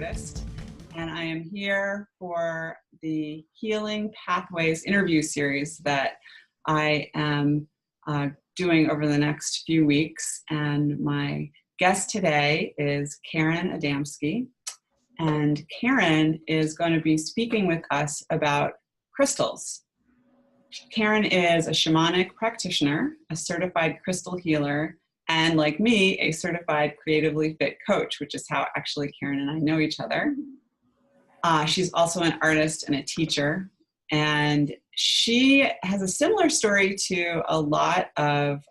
artist, and I am here for the Healing Pathways interview series that I am doing over the next few weeks. And my guest today is Karen Adamski, and Karen is going to be speaking with us about crystals. Karen is a shamanic practitioner, a certified crystal healer, and like me, a certified creatively fit coach, which is how actually Karen and I know each other. She's also an artist and a teacher, and she has a similar story to a lot of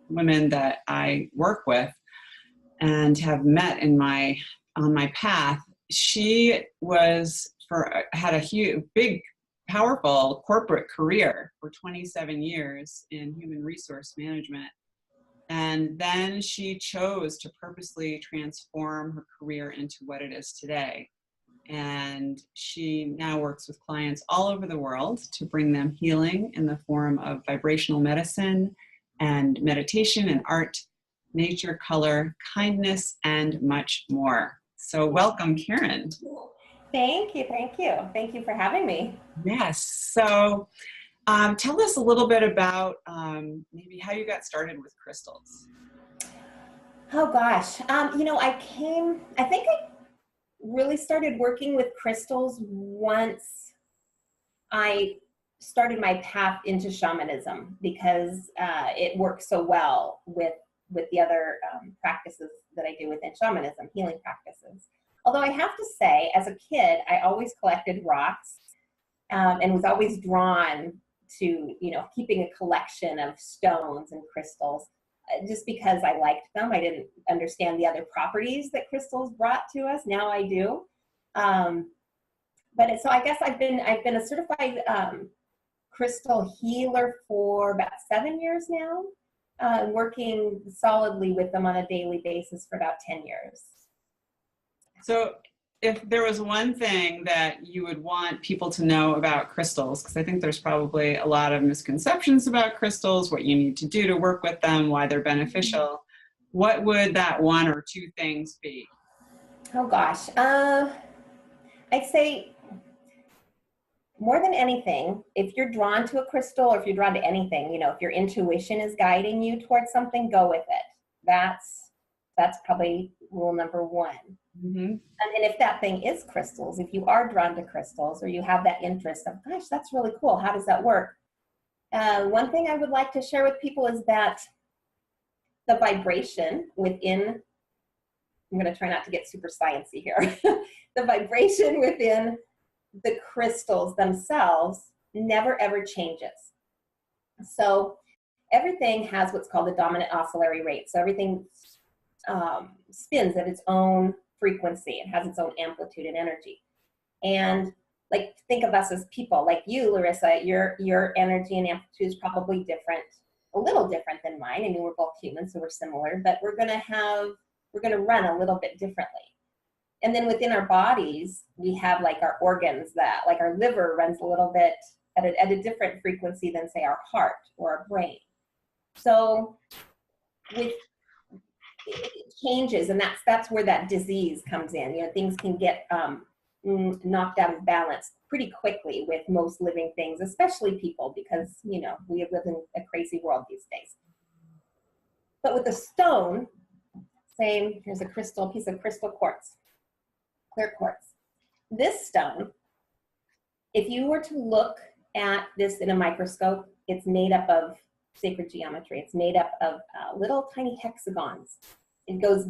women that I work with and have met on my path. She had a big, powerful corporate career for 27 years in human resource management. And then she chose to purposely transform her career into what it is today. And she now works with clients all over the world to bring them healing in the form of vibrational medicine and meditation and art, nature, color, kindness, and much more. So welcome, Karen. Thank you. Thank you for having me. Yes. So tell us a little bit about maybe how you got started with crystals. Oh gosh. I think I really started working with crystals once I started my path into shamanism, because it works so well with the other practices that I do within shamanism, healing practices. Although I have to say, as a kid, I always collected rocks and was always drawn to, keeping a collection of stones and crystals, just because I liked them. I didn't understand the other properties that crystals brought to us. Now I do. So I guess I've been a certified crystal healer for about 7 years now, working solidly with them on a daily basis for about 10 years. So if there was one thing that you would want people to know about crystals, because I think there's probably a lot of misconceptions about crystals, what you need to do to work with them, why they're beneficial, what would that one or two things be? Oh gosh. I'd say more than anything, if you're drawn to a crystal or if you're drawn to anything, if your intuition is guiding you towards something, go with it. That's probably rule number one. Mm-hmm. And if that thing is crystals, if you are drawn to crystals or you have that interest of, gosh, that's really cool, how does that work? One thing I would like to share with people is that the vibration within, I'm going to try not to get super sciencey here, the vibration within the crystals themselves never ever changes. So everything has what's called the dominant oscillatory rate. So everything spins at its own frequency. It has its own amplitude and energy. And like, think of us as people, like you, Larissa, your energy and amplitude is probably different, a little different than mine. I mean, we're both humans, so we're similar, but we're going to run a little bit differently. And then within our bodies, we have like our organs that, like our liver runs a little bit at a different frequency than, say, our heart or our brain. So it changes, and that's where that disease comes in. Things can get knocked out of balance pretty quickly with most living things, especially people, because we live in a crazy world these days. But with the stone, same. Here's a piece of crystal quartz, clear quartz. This stone, if you were to look at this in a microscope, it's made up of sacred geometry. It's made up of little tiny hexagons. It goes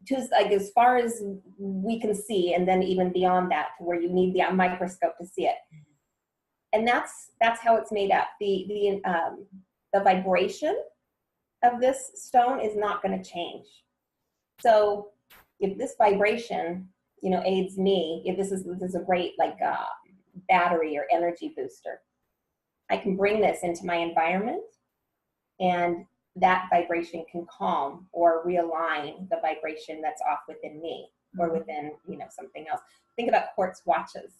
to like as far as we can see, and then even beyond that, to where you need the microscope to see it. And that's how it's made up. The vibration of this stone is not going to change. So if this vibration, aids me, if this is a great battery or energy booster, I can bring this into my environment, and that vibration can calm or realign the vibration that's off within me or within, something else. Think about quartz watches.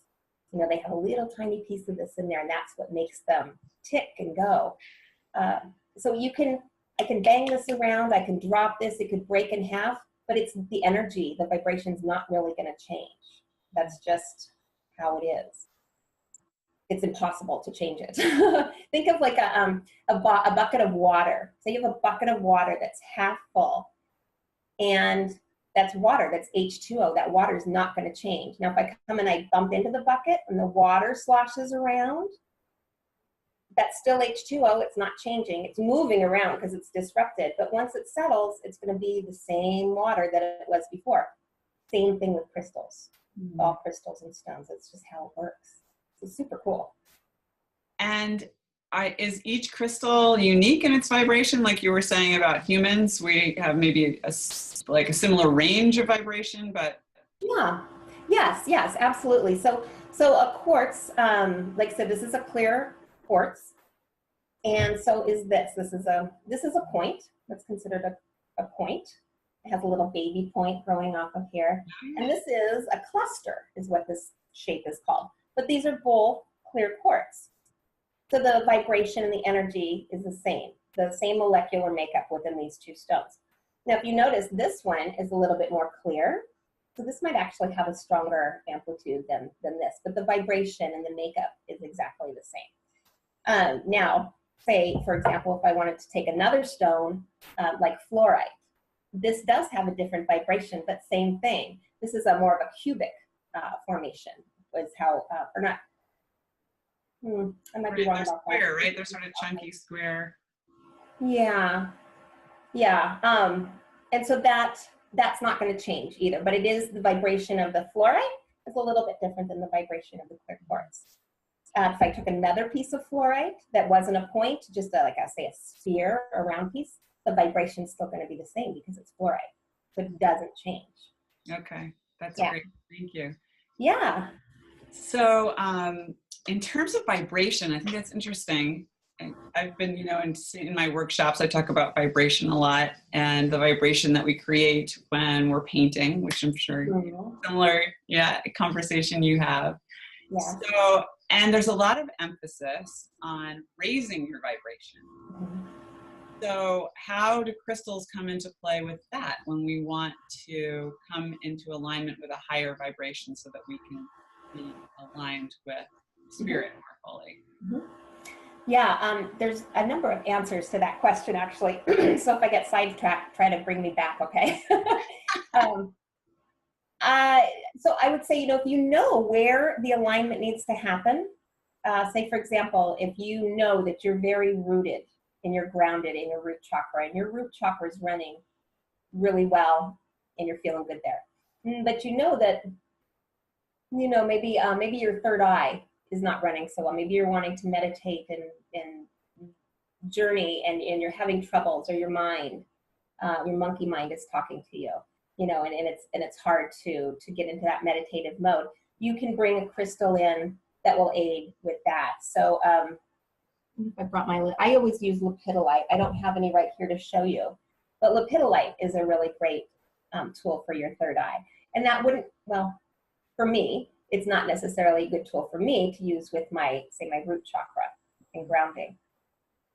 They have a little tiny piece of this in there, and that's what makes them tick and go. So I can bang this around, I can drop this, it could break in half, but it's the energy, the vibration's not really going to change. That's just how it is. It's impossible to change it. Think of like a bucket of water. Say you have a bucket of water that's half full, and that's water, that's H2O. That water is not going to change. Now, if I come and I bump into the bucket and the water sloshes around, that's still H2O. It's not changing. It's moving around because it's disrupted. But once it settles, it's going to be the same water that it was before. Same thing with crystals. All crystals and stones. It's just how it works. It's super cool. And is each crystal unique in its vibration? Like you were saying about humans, we have maybe a similar range of vibration, but yeah, yes, absolutely. So a quartz, like I said, this is a clear quartz, and so is this. This is a point. That's considered a point. It has a little baby point growing off of here, and this is a cluster, is what this shape is called. But these are both clear quartz. So the vibration and the energy is the same molecular makeup within these two stones. Now, if you notice, this one is a little bit more clear. So this might actually have a stronger amplitude than this, but the vibration and the makeup is exactly the same. Now, say, for example, if I wanted to take another stone, like fluorite, this does have a different vibration, but same thing. This is a more of a cubic formation, is how, or not, I might be wrong about square, that. right? They're sort of chunky square. Yeah. And so that's not going to change either, but it is the vibration of the fluorite is a little bit different than the vibration of the clear quartz. If I took another piece of fluorite that wasn't a point, just like I say, a sphere, a round piece, the vibration is still going to be the same because it's fluorite, so it doesn't change. Okay, that's great. Thank you. Yeah. So, in terms of vibration, I think that's interesting. I've been, in my workshops, I talk about vibration a lot, and the vibration that we create when we're painting, which I'm sure similar, conversation you have. Yeah. So, and there's a lot of emphasis on raising your vibration. So how do crystals come into play with that when we want to come into alignment with a higher vibration so that we can be aligned with spirit more fully? Yeah, there's a number of answers to that question, actually. So if I get sidetracked, try to bring me back, okay? So I would say, if you know where the alignment needs to happen, say, for example, if you know that you're very rooted and you're grounded in your root chakra, and your root chakra is running really well and you're feeling good there. But you know that, maybe your third eye is not running so well. Maybe you're wanting to meditate and journey and you're having troubles, or your mind, your monkey mind is talking to you, and it's hard to get into that meditative mode. You can bring a crystal in that will aid with that. So I brought I always use lepidolite. I don't have any right here to show you, but lepidolite is a really great tool for your third eye. And that wouldn't, for me, it's not necessarily a good tool for me to use with my root chakra and grounding.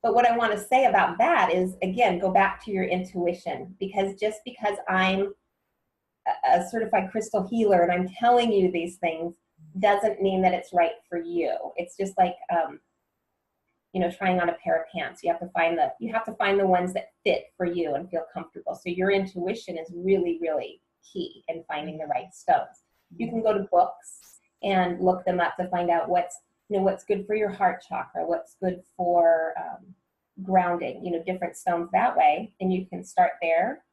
But what I want to say about that is, again, go back to your intuition, because just because I'm a certified crystal healer and I'm telling you these things doesn't mean that it's right for you. It's just like, trying on a pair of pants. You have to find the ones that fit for you and feel comfortable. So your intuition is really, really key in finding the right stones. You can go to books and look them up to find out what's good for your heart chakra, what's good for grounding, different stones that way, and you can start there.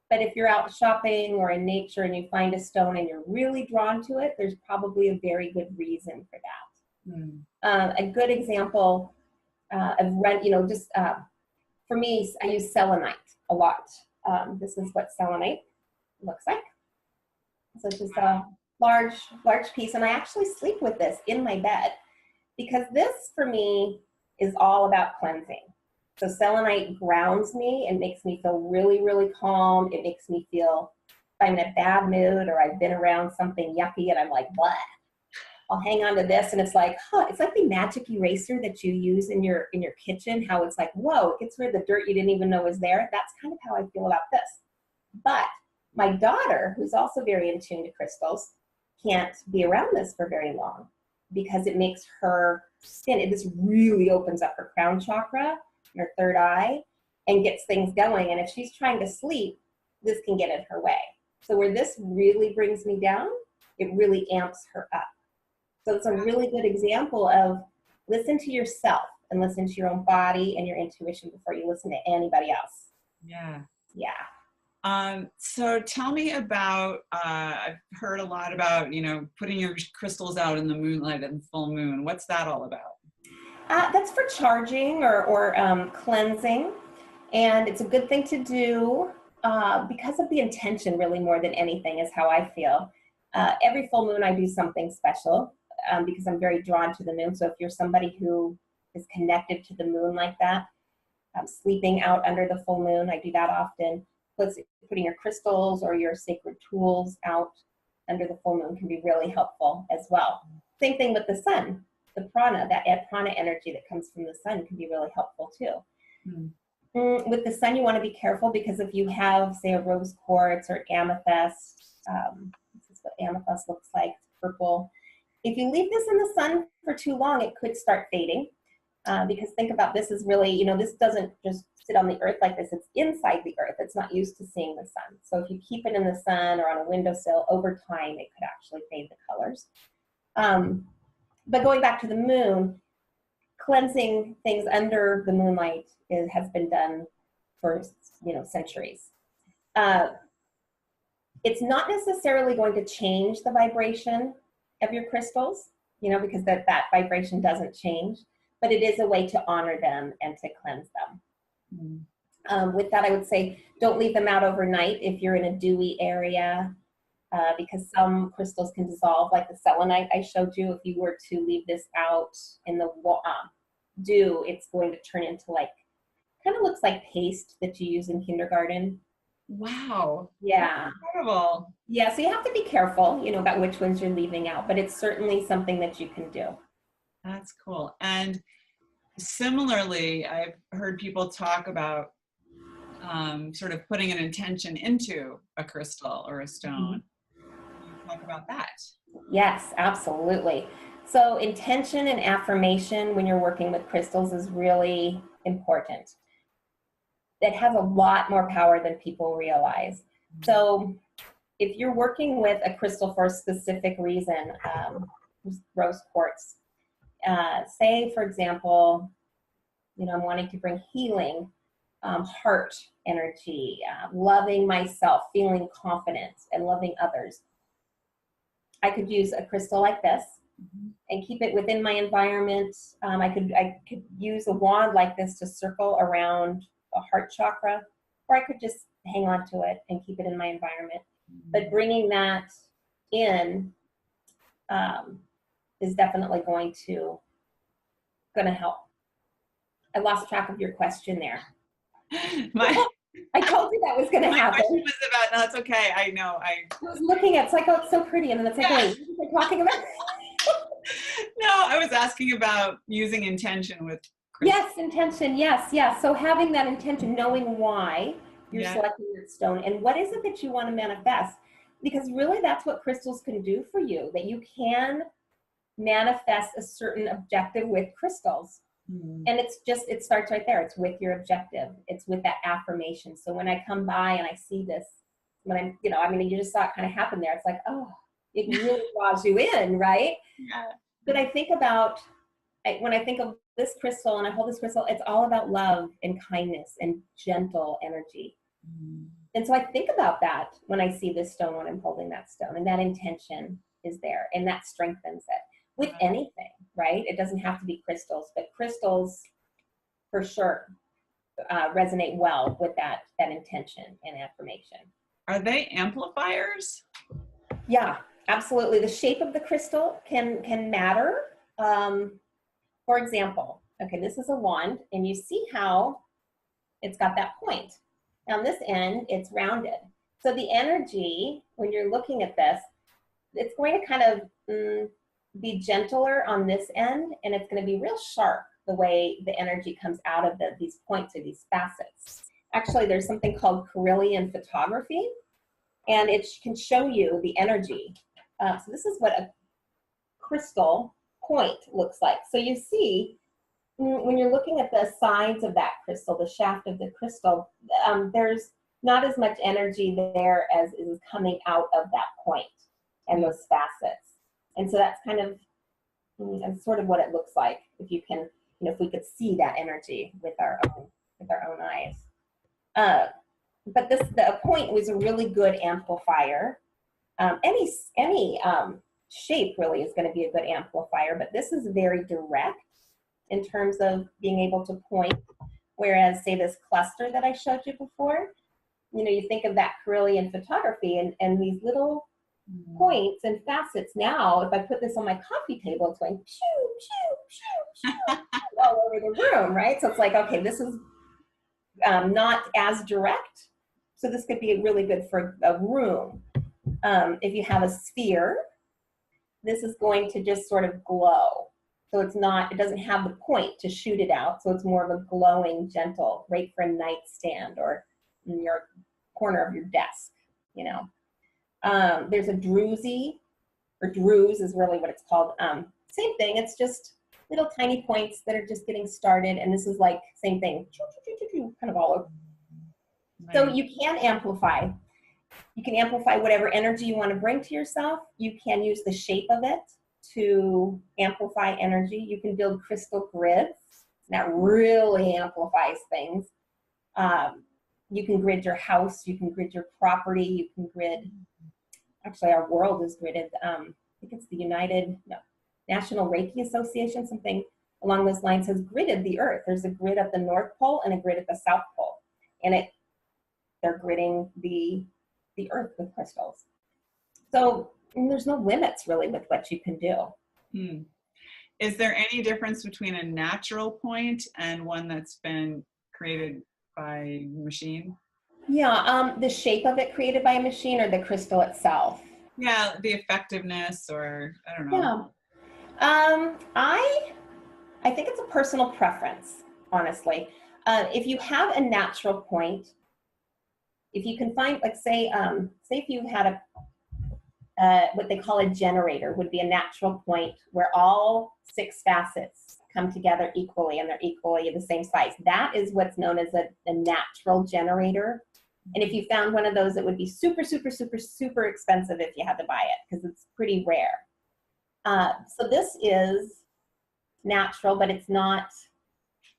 But if you're out shopping or in nature and you find a stone and you're really drawn to it, there's probably a very good reason for that. A good example for me, I use selenite a lot. This is what selenite looks like. So it's just a large piece, and I actually sleep with this in my bed because this, for me, is all about cleansing. So selenite grounds me and makes me feel really, really calm. It makes me feel, if I'm in a bad mood or I've been around something yucky and I'm like, blah, I'll hang on to this, and it's like, it's like the magic eraser that you use in your kitchen, how it's like, whoa, it gets rid of the dirt you didn't even know was there. That's kind of how I feel about this. But My daughter, who's also very in tune to crystals, can't be around this for very long because it makes her skin, this really opens up her crown chakra, her third eye, and gets things going. And if she's trying to sleep, this can get in her way. So where this really brings me down, it really amps her up. So it's a really good example of listen to yourself and listen to your own body and your intuition before you listen to anybody else. Yeah. Yeah. So tell me about, I've heard a lot about, putting your crystals out in the moonlight and full moon. What's that all about? That's for charging or cleansing. And it's a good thing to do because of the intention, really, more than anything, is how I feel. Every full moon, I do something special because I'm very drawn to the moon. So if you're somebody who is connected to the moon like that, sleeping out under the full moon, I do that often. Putting your crystals or your sacred tools out under the full moon can be really helpful as well. Same thing with the sun. The prana, that prana energy that comes from the sun can be really helpful too. With the sun, you want to be careful because if you have, say, a rose quartz or amethyst, this is what amethyst looks like, purple. If you leave this in the sun for too long, it could start fading. Because think about this is really, this doesn't just sit on the earth like this, it's inside the earth. It's not used to seeing the sun. So if you keep it in the sun or on a windowsill, over time, it could actually fade the colors. But going back to the moon, cleansing things under the moonlight has been done for, centuries. It's not necessarily going to change the vibration of your crystals, because that vibration doesn't change. But it is a way to honor them and to cleanse them. With that, I would say don't leave them out overnight if you're in a dewy area, because some crystals can dissolve, like the selenite I showed you. If you were to leave this out in the dew, it's going to turn into kind of looks like paste that you use in kindergarten. Wow. Yeah. That's incredible. Yeah, so you have to be careful, about which ones you're leaving out, but it's certainly something that you can do. That's cool. And similarly, I've heard people talk about sort of putting an intention into a crystal or a stone. Can you talk about that? Yes, absolutely. So intention and affirmation when you're working with crystals is really important. It has a lot more power than people realize. So if you're working with a crystal for a specific reason, rose quartz, say, for example, I'm wanting to bring healing, heart energy, loving myself, feeling confident, and loving others. I could use a crystal like this and keep it within my environment. I could use a wand like this to circle around a heart chakra, or I could just hang on to it and keep it in my environment. But bringing that in is definitely going to help. I lost track of your question there. I told you that was going to happen. My question was about, no, that's okay. I know. I was looking at, it's like, oh, it's so pretty. And then it's like, wait, what are they talking about? No, I was asking about using intention with crystals. Yes, intention. Yes. So having that intention, knowing why you're selecting that stone and what is it that you want to manifest. Because really that's what crystals can do for you, that you can manifest a certain objective with crystals. And it starts right there. It's with your objective. It's with that affirmation. So when I come by and I see this, when I'm, you just saw it kind of happen there. It's like, oh, it really draws you in, right? Yeah. But I think about, when I think of this crystal and I hold this crystal, it's all about love and kindness and gentle energy. And so I think about that when I see this stone, when I'm holding that stone, and that intention is there and that strengthens it. With anything, right? It doesn't have to be crystals, but crystals for sure resonate well with that intention and affirmation. Are they amplifiers? Yeah, absolutely. The shape of the crystal can matter. For example, okay, this is a wand, and you see how it's got that point. On this end, it's rounded. So the energy, when you're looking at this, it's going to kind of be gentler on this end, and it's going to be real sharp the way the energy comes out of these points or these facets. Actually, there's something called Carillion photography, and it can show you the energy. So this is what a crystal point looks like. So you see, when you're looking at the sides of that crystal, the shaft of the crystal, there's not as much energy there as is coming out of that point and those facets. And so that's kind of sort of what it looks like if you can, if we could see that energy with our own eyes. But the point was a really good amplifier. Any shape really is going to be a good amplifier, but this is very direct in terms of being able to point, whereas say this cluster that I showed you before, you think of that Carillion photography and these little points and facets. Now, if I put this on my coffee table, it's going pew, pew, pew, pew, all over the room, right? So it's like, okay, this is not as direct. So this could be really good for a room. If you have a sphere, this is going to just sort of glow. So it doesn't have the point to shoot it out. So it's more of a glowing, gentle, great for a nightstand or in your corner of your desk, There's a druzy, or druze is really what it's called. Same thing, it's just little tiny points that are just getting started. And this is like, same thing, kind of all over. Nice. So you can amplify. You can amplify whatever energy you want to bring to yourself. You can use the shape of it to amplify energy. You can build crystal grids. That really amplifies things. You can grid your house. You can grid your property. You can grid, actually our world is gridded. I think it's the National Reiki Association, something along those lines has gridded the earth. There's a grid at the North Pole and a grid at the South Pole. And they're gridding the earth with crystals. So there's no limits really with what you can do. Is there any difference between a natural point and one that's been created by machine? Yeah, the shape of it created by a machine or the crystal itself? Yeah, the effectiveness, or I don't know. Yeah. I think it's a personal preference, honestly. If you have a natural point, if you can find, like say if you had what they call a generator, would be a natural point where all 6 facets come together equally and they're equally the same size. That is what's known as a natural generator. And if you found one of those, it would be super, super, super, super expensive if you had to buy it because it's pretty rare. So this is natural, but it's not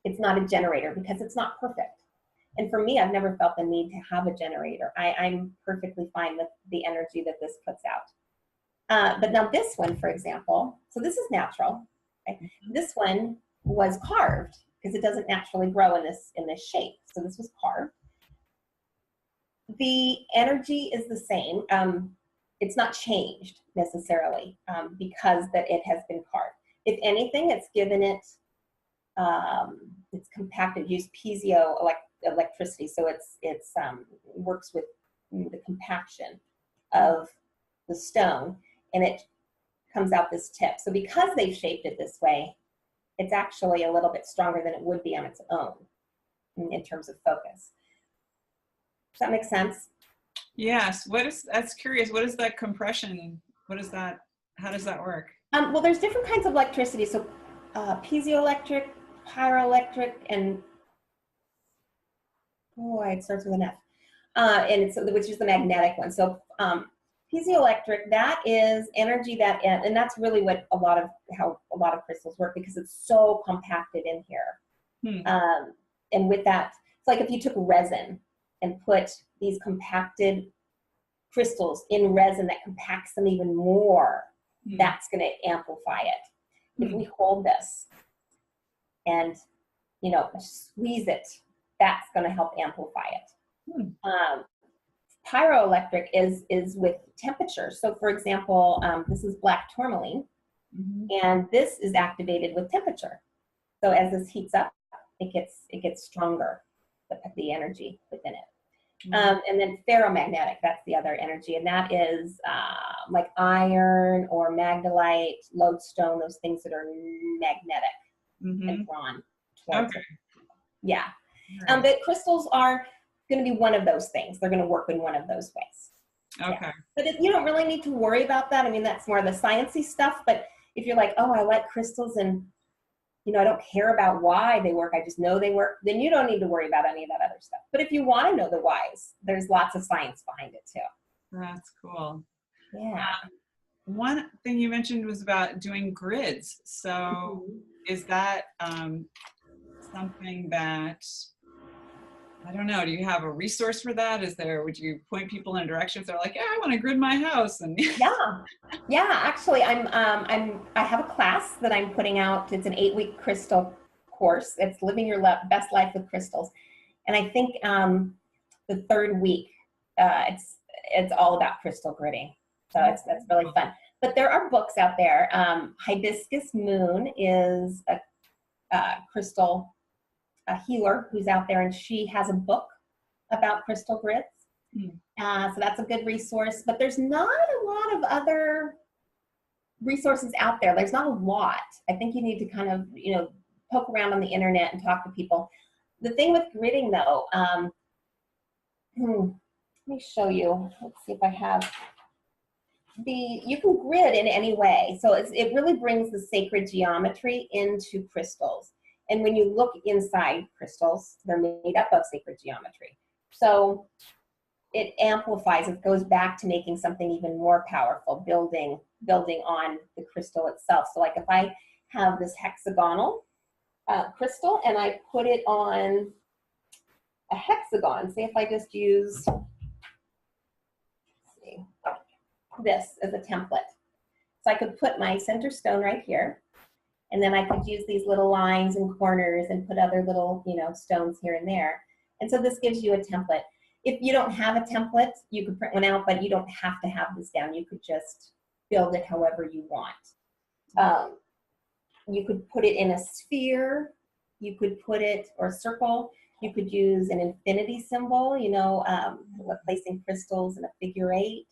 a generator because it's not perfect. And for me, I've never felt the need to have a generator. I'm perfectly fine with the energy that this puts out. But now this one, for example, so this is natural. Okay? This one was carved because it doesn't naturally grow in this shape. So this was carved. The energy is the same. It's not changed necessarily because that it has been carved. If anything, it's given it, it's compacted, used piezo electricity. So it works with the compaction of the stone and it comes out this tip. So because they've shaped it this way, it's actually a little bit stronger than it would be on its own in terms of focus. Does that make sense? Yes. That's curious. What is that compression? How does that work? Well, there's different kinds of electricity. So piezoelectric, pyroelectric, and it starts with an F. Which is the magnetic one. So piezoelectric, that is energy and that's really how a lot of crystals work because it's so compacted in here. And with that, it's like if you took resin and put these compacted crystals in resin that compacts them even more, that's going to amplify it. If we hold this and, squeeze it, that's going to help amplify it. Pyroelectric is with temperature. So for example, this is black tourmaline, and this is activated with temperature. So as this heats up, it gets stronger, the energy within it. And then ferromagnetic, that's the other energy, and that is like iron or magnesite, lodestone, those things that are magnetic and drawn towards it. Yeah. Right. But crystals are going to be one of those things. They're going to work in one of those ways. Okay. But you don't really need to worry about that. I mean, that's more of the sciencey stuff. But if you're like, oh, I like crystals and, I don't care about why they work, I just know they work, then you don't need to worry about any of that other stuff. But if you want to know the whys, there's lots of science behind it too. That's cool. Yeah. One thing you mentioned was about doing grids. So is that something that, I don't know, do you have a resource for that? Would you point people in a direction if they're like, yeah, I want to grid my house? And Yeah, actually I have a class that I'm putting out. It's an 8-week crystal course. It's living your best life with crystals. And I think the third week, it's all about crystal gridding. So that's really fun. But there are books out there. Hibiscus Moon is a crystal healer who's out there, and she has a book about crystal grids. So that's a good resource. But there's not a lot of other resources out there. There's not a lot. I think you need to kind of, poke around on the internet and talk to people. The thing with gridding, though, let me show you. Let's see if I have you can grid in any way. So it really brings the sacred geometry into crystals. And when you look inside crystals, they're made up of sacred geometry. So it amplifies, it goes back to making something even more powerful, building on the crystal itself. So like if I have this hexagonal crystal and I put it on a hexagon, say if I just use, this as a template. So I could put my center stone right here, and then I could use these little lines and corners and put other little, stones here and there. And so this gives you a template. If you don't have a template, you could print one out, but you don't have to have this down. You could just build it however you want. You could put it in a sphere. You could put it, or a circle. You could use an infinity symbol, placing crystals in a figure 8,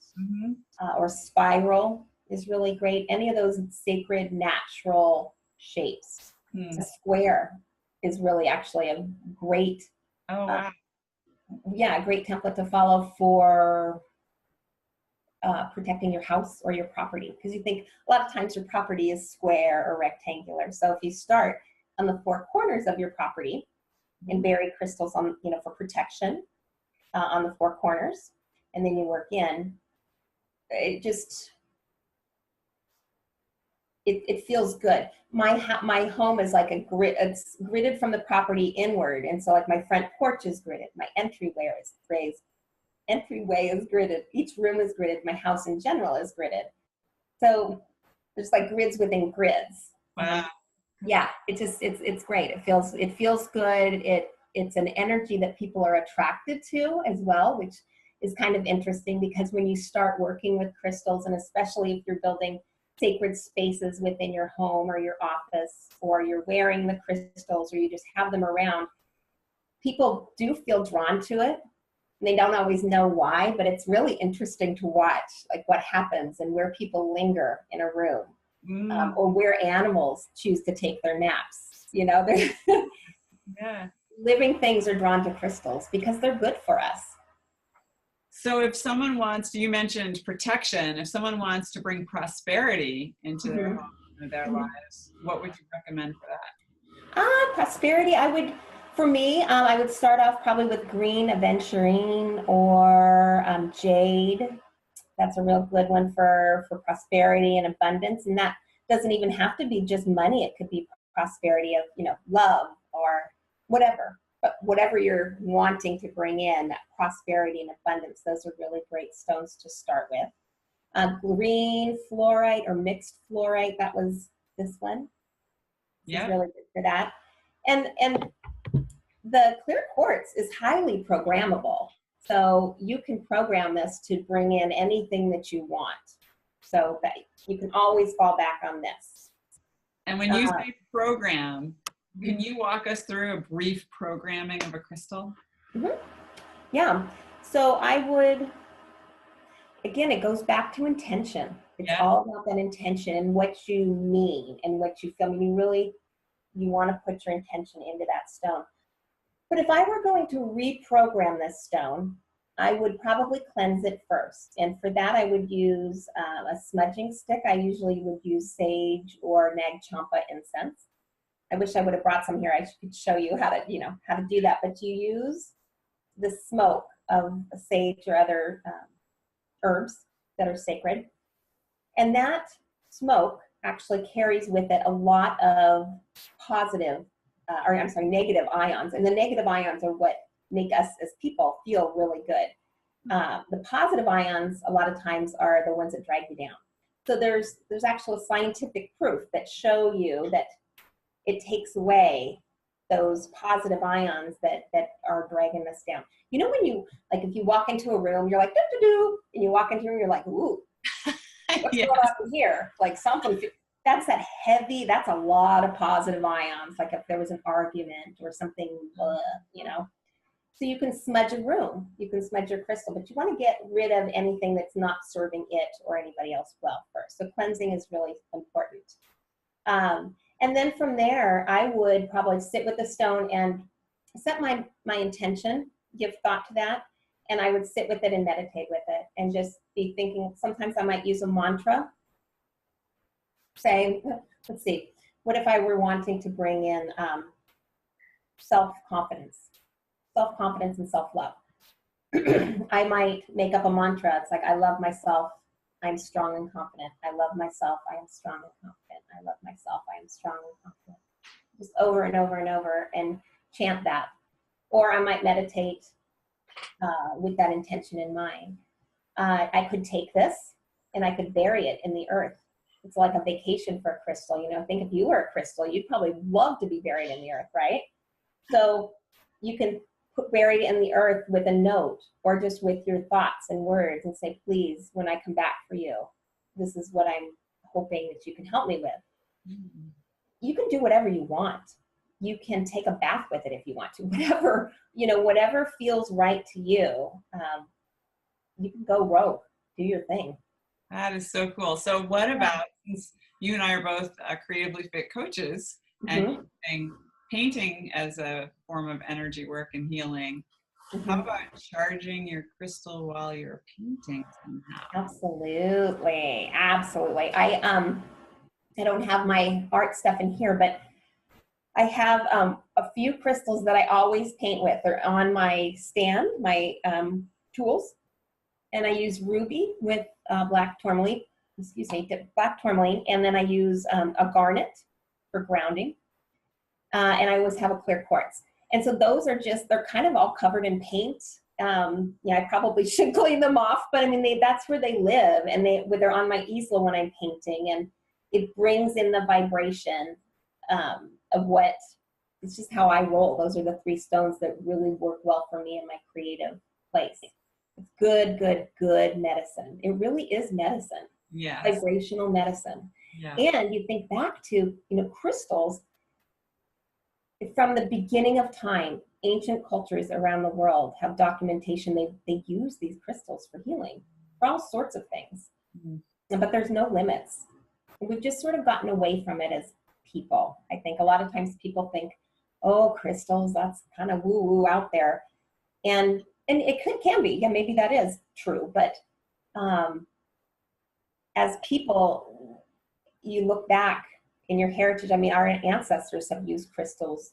or spiral is really great. Any of those sacred natural shapes. A square is really actually a great, great template to follow for protecting your house or your property. Because you think a lot of times your property is square or rectangular. So if you start on the 4 corners of your property and bury crystals on, for protection on the 4 corners, and then you work in, it feels good. My home is like a grid. It's gridded from the property inward, and so like my front porch is gridded. My entryway is gridded. Each room is gridded. My house in general is gridded. So there's like grids within grids. Wow. Yeah, it's great. It feels good. It's an energy that people are attracted to as well, which is kind of interesting, because when you start working with crystals, and especially if you're building sacred spaces within your home or your office, or you're wearing the crystals, or you just have them around, people do feel drawn to it. And they don't always know why, but it's really interesting to watch, like what happens and where people linger in a room, or where animals choose to take their naps. Yeah. Living things are drawn to crystals because they're good for us. So if someone wants, you mentioned protection, if someone wants to bring prosperity into their home or their lives, what would you recommend for that? Prosperity, I would start off probably with green aventurine or jade. That's a real good one for prosperity and abundance. And that doesn't even have to be just money. It could be prosperity of, love or whatever. But whatever you're wanting to bring in, that prosperity and abundance, those are really great stones to start with. Green fluorite or mixed fluorite, that was this one. It's really good for that. And the clear quartz is highly programmable. So you can program this to bring in anything that you want. So that you can always fall back on this. And when you say program, can you walk us through a brief programming of a crystal? Yeah. So I would, again, it goes back to intention. It's all about that intention and what you mean and what you feel. I mean, you want to put your intention into that stone. But if I were going to reprogram this stone, I would probably cleanse it first. And for that, I would use a smudging stick. I usually would use sage or nag champa incense. I wish I would have brought some here. I could show you how to, how to do that. But you use the smoke of sage or other herbs that are sacred. And that smoke actually carries with it a lot of negative ions. And the negative ions are what make us as people feel really good. The positive ions, a lot of times, are the ones that drag you down. So there's actual scientific proof that show you that it takes away those positive ions that are dragging us down. You know, when you, like, if you walk into a room, you're like, doo-doo-doo, and you walk into a room, you're like, ooh, what's Yes. going on here? Like something, that's that's a lot of positive ions, like if there was an argument or something, So you can smudge a room, you can smudge your crystal, but you want to get rid of anything that's not serving it or anybody else well first. So cleansing is really important. And then from there, I would probably sit with the stone and set my intention, give thought to that, and I would sit with it and meditate with it and just be thinking. Sometimes I might use a mantra, say, let's see, what if I were wanting to bring in self-confidence and self-love. I might make up a mantra. It's like, I love myself, I'm strong and confident. I love myself, I am strong and confident. I love myself, I am strong and confident. Just over and over and over and chant that. Or I might meditate with that intention in mind. I could take this and I could bury it in the earth. It's like a vacation for a crystal. I think if you were a crystal, you'd probably love to be buried in the earth, right? So you can bury it in the earth with a note or just with your thoughts and words and say, please, when I come back for you, this is what I'm hoping that you can help me with. Mm-hmm. You can do whatever you want. You can take a bath with it if you want to, whatever feels right to you. You can go rogue, do your thing. That is so cool. So what about, since you and I are both creatively fit coaches, and using painting as a form of energy work and healing, how about charging your crystal while you're painting somehow? Absolutely. I don't have my art stuff in here, but I have a few crystals that I always paint with. They're on my stand, my tools, and I use ruby with black tourmaline, and then I use a garnet for grounding, and I always have a clear quartz. And so those are they're kind of all covered in paint. I probably should clean them off, but I mean, that's where they live, and they're on my easel when I'm painting, and it brings in the vibration of what, it's just how I roll. Those are the 3 stones that really work well for me in my creative place. It's good medicine. It really is medicine. Yes. Vibrational medicine. Yeah. And you think back to, crystals. From the beginning of time, ancient cultures around the world have documentation. They use these crystals for healing, for all sorts of things. Mm-hmm. But there's no limits. We've just sort of gotten away from it as people. I think a lot of times people think, oh, crystals, that's kind of woo-woo out there. And it can be, yeah, maybe that is true. But as people, you look back in your heritage. I mean, our ancestors have used crystals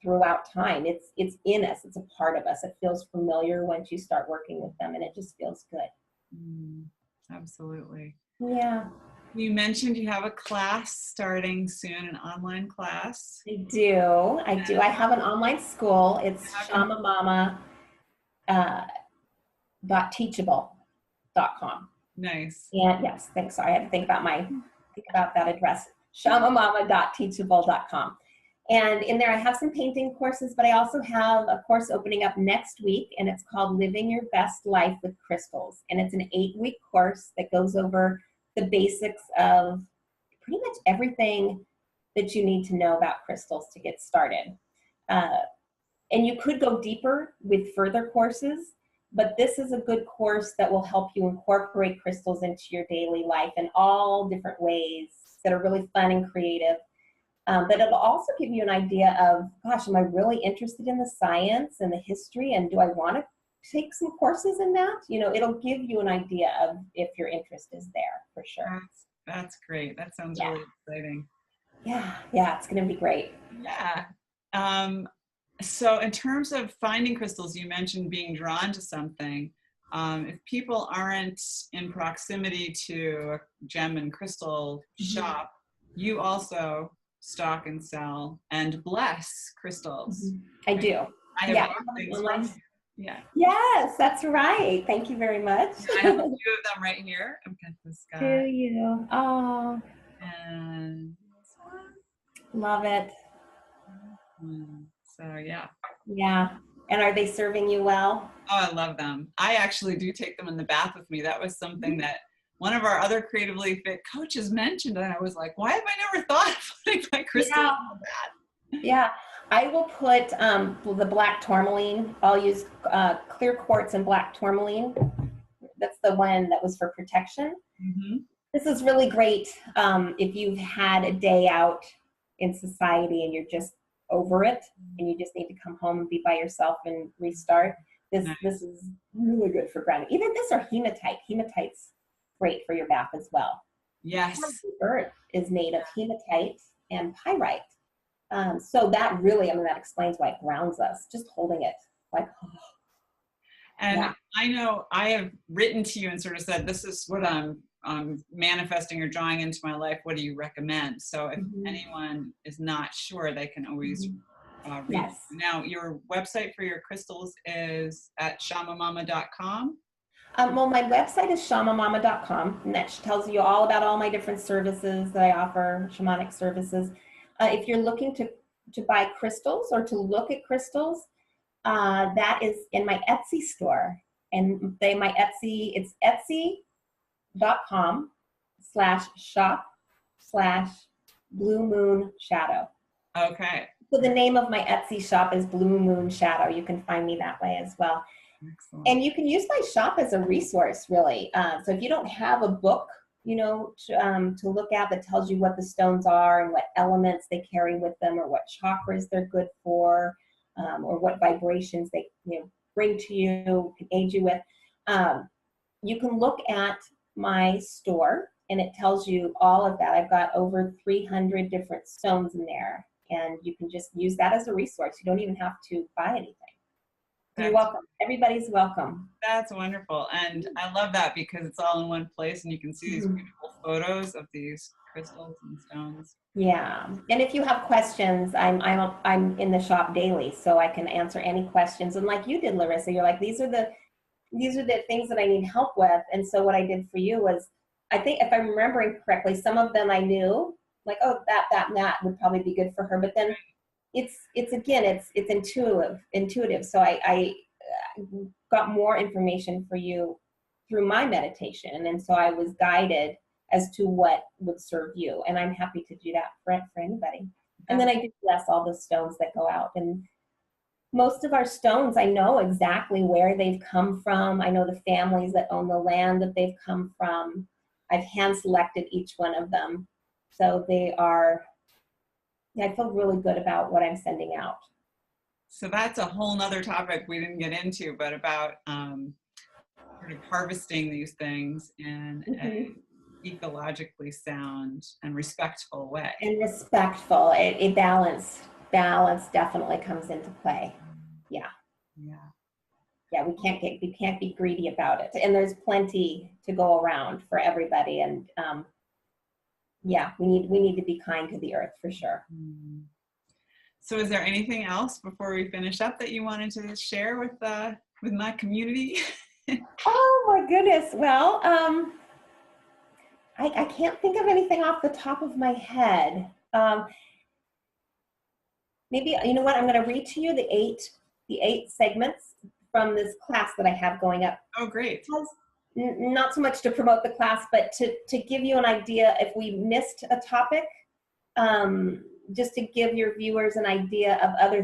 throughout time. It's in us. It's a part of us. It feels familiar once you start working with them, and it just feels good. Absolutely. Yeah. You mentioned you have a class starting soon, an online class. I do. I have an online school. It's shamamama.teachable.com. Nice. And yes, thanks. Sorry, I had to think about that address. shamamama.teachable.com. And in there I have some painting courses, but I also have a course opening up next week, and it's called Living Your Best Life with Crystals. And it's an 8-week course that goes over the basics of pretty much everything that you need to know about crystals to get started. And you could go deeper with further courses, but this is a good course that will help you incorporate crystals into your daily life in all different ways that are really fun and creative. But it'll also give you an idea of, gosh, am I really interested in the science and the history, and do I want to take some courses in that. You know, it'll give you an idea of if your interest is there for sure. That's great. That sounds Yeah. really exciting. Yeah, it's going to be great. Yeah. So in terms of finding crystals, you mentioned being drawn to something. If people aren't in proximity to a gem and crystal shop, you also stock and sell and bless crystals. I do. I have Yeah. bought things from you. Yeah. Yes, that's right. Thank you very much. I have a few of them right here. I've got this guy. Do you? Oh. And this one. Love it. So yeah. Yeah. And are they serving you well? Oh, I love them. I actually do take them in the bath with me. That was something that one of our other creatively fit coaches mentioned, and I was like, why have I never thought of putting my crystal in the bath? Yeah, I will put the black tourmaline. I'll use clear quartz and black tourmaline. That's the one that was for protection. Mm-hmm. This is really great if you've had a day out in society and you're just over it and you just need to come home and be by yourself and restart. This is really good for grounding. Either this or hematite. Hematite's great for your bath as well. Yes. The earth is made of hematite and pyrite. So that really, that explains why it grounds us. Just holding it, like. And yeah. I know I have written to you and sort of said, this is what I'm manifesting or drawing into my life. What do you recommend? So if anyone is not sure, they can always read. Yes. Now, your website for your crystals is at shamamama.com. Well, my website is shamamama.com, and that tells you all about all my different services that I offer, shamanic services. If you're looking to buy crystals or to look at crystals, that is in my Etsy store. And it's etsy.com/shop/Blue Moon Shadow. Okay. So the name of my Etsy shop is Blue Moon Shadow. You can find me that way as well. Excellent. And you can use my shop as a resource, really. So if you don't have a book, to look at that tells you what the stones are and what elements they carry with them, or what chakras they're good for, or what vibrations they bring to you, can aid you with, you can look at my store, and it tells you all of that. I've got over 300 different stones in there, and you can just use that as a resource. You don't even have to buy anything. You're welcome. Everybody's welcome. That's wonderful. And I love that because it's all in one place and you can see these beautiful photos of these crystals and stones. Yeah. And if you have questions, I'm in the shop daily, so I can answer any questions. And like you did, Larissa, you're like, these are the things that I need help with. And so what I did for you was, I think if I'm remembering correctly, some of them I knew, like, oh, that would probably be good for her. But then it's intuitive. So I got more information for you through my meditation. And so I was guided as to what would serve you. And I'm happy to do that for anybody. And then I do bless all the stones that go out. And most of our stones, I know exactly where they've come from. I know the families that own the land that they've come from. I've hand selected each one of them. So I feel really good about what I'm sending out. So that's a whole nother topic we didn't get into, but about sort of harvesting these things in an ecologically sound and respectful way. And respectful, a balance definitely comes into play. Yeah. We can't be greedy about it. And there's plenty to go around for everybody. And we need to be kind to the earth for sure. So is there anything else before we finish up that you wanted to share with my community? Oh my goodness. Well, I can't think of anything off the top of my head. Maybe, you know what, I'm going to read to you the eight segments from this class that I have going up. Oh, great. Not so much to promote the class, but to give you an idea if we missed a topic, just to give your viewers an idea of other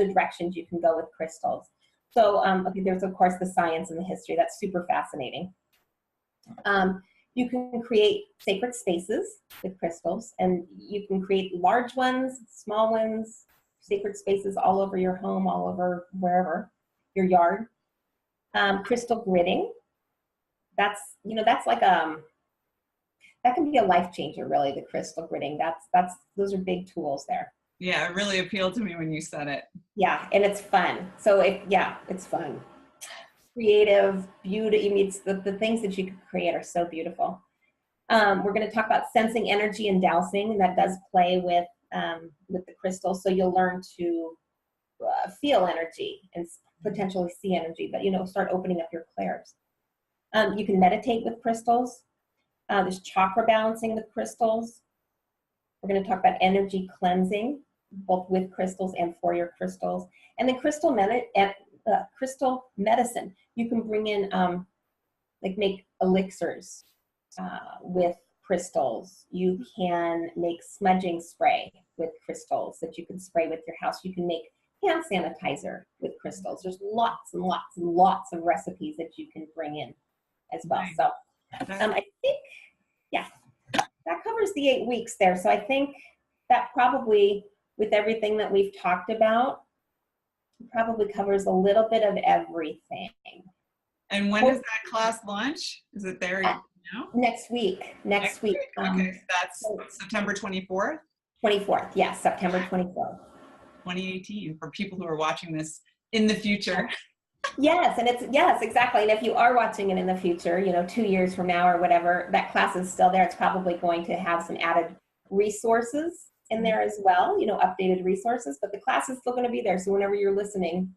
directions you can go with crystals. So, there's of course the science and the history. That's super fascinating. You can create sacred spaces with crystals, and you can create large ones, small ones, sacred spaces all over your home, all over wherever. your yard. Crystal gridding. That's, that's like, that can be a life changer, really, the crystal gridding. Those are big tools there. Yeah, it really appealed to me when you said it. Yeah, and it's fun. So it's fun. Creative, beauty. I mean, it's the things that you can create are so beautiful. We're going to talk about sensing energy and dowsing, and that does play with the crystal. So you'll learn to feel energy and potentially see energy, but start opening up your clairs. You can meditate with crystals. There's chakra balancing with crystals. We're going to talk about energy cleansing, both with crystals and for your crystals. And then crystal medicine. You can bring in, make elixirs with crystals. You can make smudging spray with crystals that you can spray with your house. You can make hand sanitizer with crystals. There's lots and lots and lots of recipes that you can bring in as well. Nice. So I think, yeah, that covers the 8 weeks there. So I think that probably, with everything that we've talked about, probably covers a little bit of everything. And when does that class launch? Is it there now? Next week. Next week. Okay, so that's September 24th? 24th, yes, September 24th. 2018, for people who are watching this in the future. Yes, exactly. And if you are watching it in the future, 2 years from now or whatever, that class is still there. It's probably going to have some added resources in there as well, updated resources, but the class is still going to be there. So whenever you're listening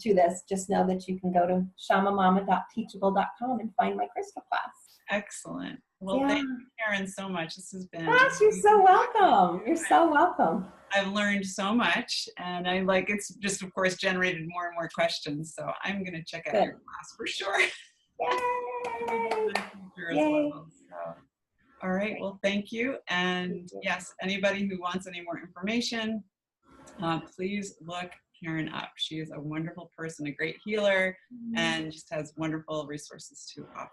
to this, just know that you can go to shamamama.teachable.com and find my crystal class. Excellent. Well, thank you, Karen, so much. This has been. Gosh, you're so welcome. You're so welcome. I've learned so much, and it's just, of course, generated more and more questions. So I'm going to check out your class for sure. Yay! So, all right. Well, thank you. And yes, anybody who wants any more information, please look Karen up. She is a wonderful person, a great healer, and just has wonderful resources to offer.